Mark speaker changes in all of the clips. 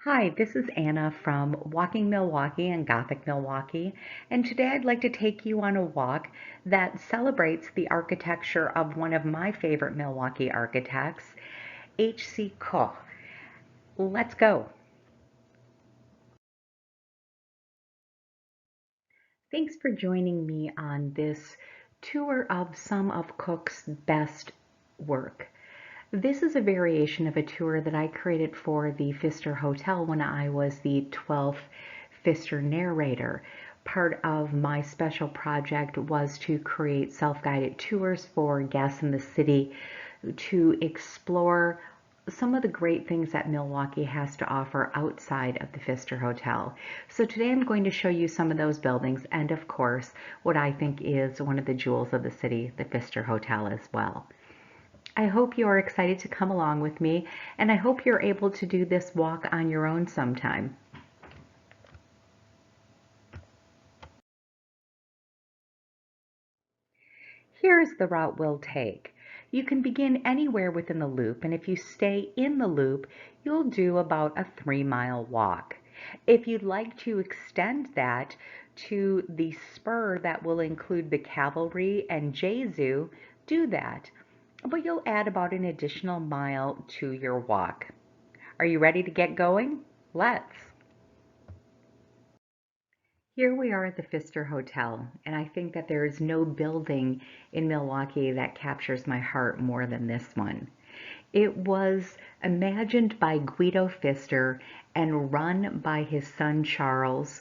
Speaker 1: Hi, this is Anna from Walking Milwaukee and Gothic Milwaukee, and today I'd like to take you on a walk that celebrates the architecture of one of my favorite Milwaukee architects, H.C. Koch. Let's go. Thanks for joining me on this tour of some of Koch's best work. This is a variation of a tour that I created for the Pfister Hotel when I was the 12th Pfister narrator. Part of my special project was to create self-guided tours for guests in the city to explore some of the great things that Milwaukee has to offer outside of the Pfister Hotel. So today I'm going to show you some of those buildings and of course what I think is one of the jewels of the city, the Pfister Hotel as well. I hope you are excited to come along with me, and I hope you're able to do this walk on your own sometime. Here's the route we'll take. You can begin anywhere within the loop, and if you stay in the loop, you'll do about a 3-mile walk. If you'd like to extend that to the spur that will include the Calvary and Gesu, do that. But you'll add about an additional mile to your walk. Are you ready to get going? Let's. Here we are at the Pfister Hotel, and I think that there is no building in Milwaukee that captures my heart more than this one. It was imagined by Guido Pfister and run by his son Charles.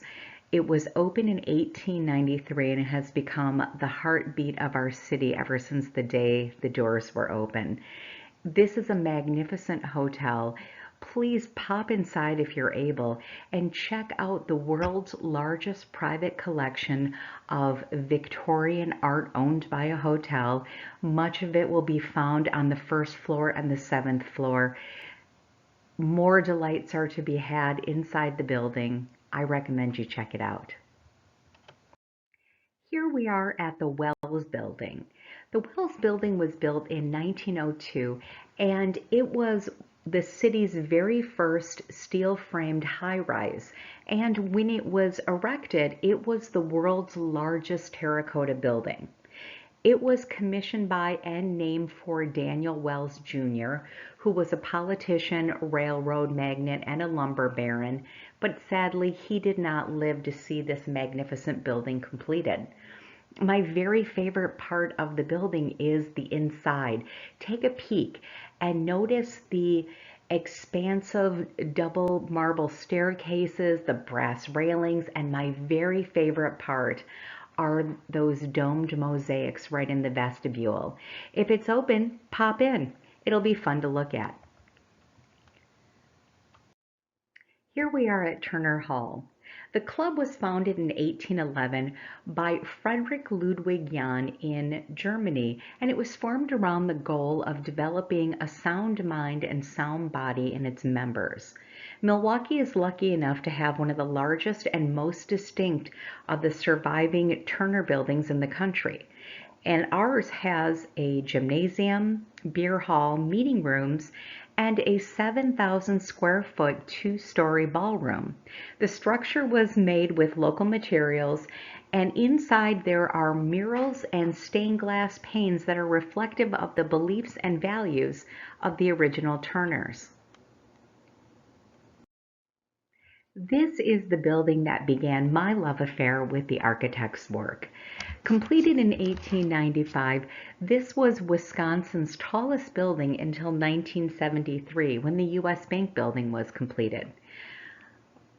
Speaker 1: It was opened in 1893 and it has become the heartbeat of our city ever since the day the doors were open. This is a magnificent hotel. Please pop inside if you're able and check out the world's largest private collection of Victorian art owned by a hotel. Much of it will be found on the first floor and the 7th floor. More delights are to be had inside the building. I recommend you check it out. Here we are at the Willis Building. The Willis Building was built in 1902 and it was the city's very first steel-framed high-rise. And when it was erected, it was the world's largest terracotta building. It was commissioned by and named for Daniel Wells Jr., who was a politician, railroad magnate, and a lumber baron, but sadly he did not live to see this magnificent building completed. My very favorite part of the building is the inside. Take a peek and notice the expansive double marble staircases, the brass railings, and my very favorite part are those domed mosaics right in the vestibule. If it's open, pop in. It'll be fun to look at. Here we are at Turner Hall. The club was founded in 1811 by Frederick Ludwig Jahn in Germany, and it was formed around the goal of developing a sound mind and sound body in its members. Milwaukee is lucky enough to have one of the largest and most distinct of the surviving Turner buildings in the country. And ours has a gymnasium, beer hall, meeting rooms, and a 7,000 square foot 2-story ballroom. The structure was made with local materials, and inside there are murals and stained glass panes that are reflective of the beliefs and values of the original Turners. This is the building that began my love affair with the architect's work. Completed in 1895, this was Wisconsin's tallest building until 1973 when the U.S. Bank building was completed.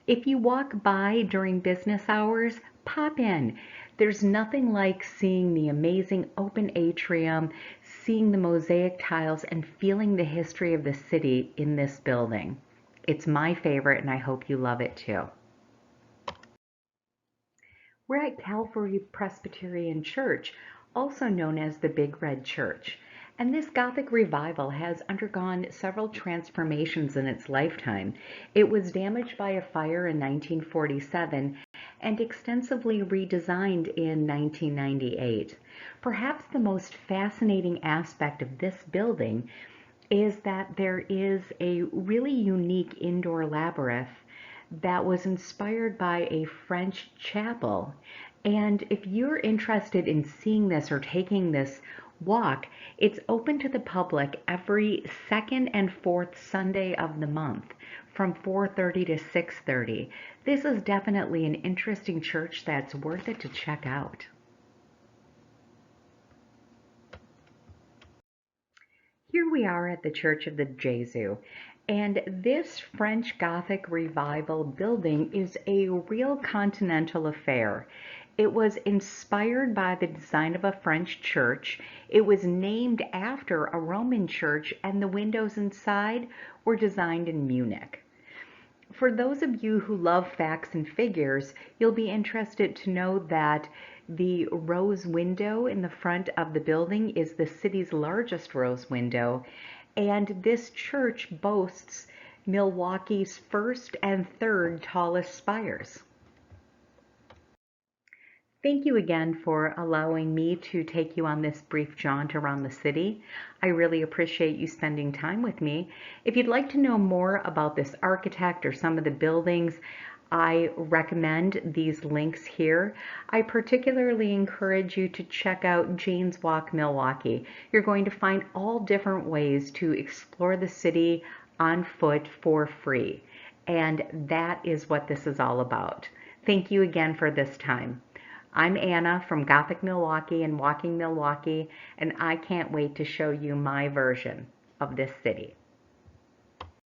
Speaker 1: If you walk by during business hours, pop in. There's nothing like seeing the amazing open atrium, seeing the mosaic tiles, and feeling the history of the city in this building. It's my favorite and I hope you love it too. We're at Calvary Presbyterian Church, also known as the Big Red Church. And this Gothic revival has undergone several transformations in its lifetime. It was damaged by a fire in 1947 and extensively redesigned in 1998. Perhaps the most fascinating aspect of this building is that there is a really unique indoor labyrinth that was inspired by a French chapel. And if you're interested in seeing this or taking this walk, it's open to the public every second and fourth Sunday of the month from 4:30 to 6:30. This is definitely an interesting church that's worth it to check out. Here we are at the Church of the Gesu, and this French Gothic revival building is a real continental affair. It was inspired by the design of a French church. It was named after a Roman church, and the windows inside were designed in Munich. For those of you who love facts and figures, you'll be interested to know that the rose window in the front of the building is the city's largest rose window, and this church boasts Milwaukee's first and third tallest spires. Thank you again for allowing me to take you on this brief jaunt around the city. I really appreciate you spending time with me. If you'd like to know more about this architect or some of the buildings, I recommend these links here. I particularly encourage you to check out Jane's Walk Milwaukee. You're going to find all different ways to explore the city on foot for free. And that is what this is all about. Thank you again for this time. I'm Anna from Gothic Milwaukee and Walking Milwaukee, and I can't wait to show you my version of this city.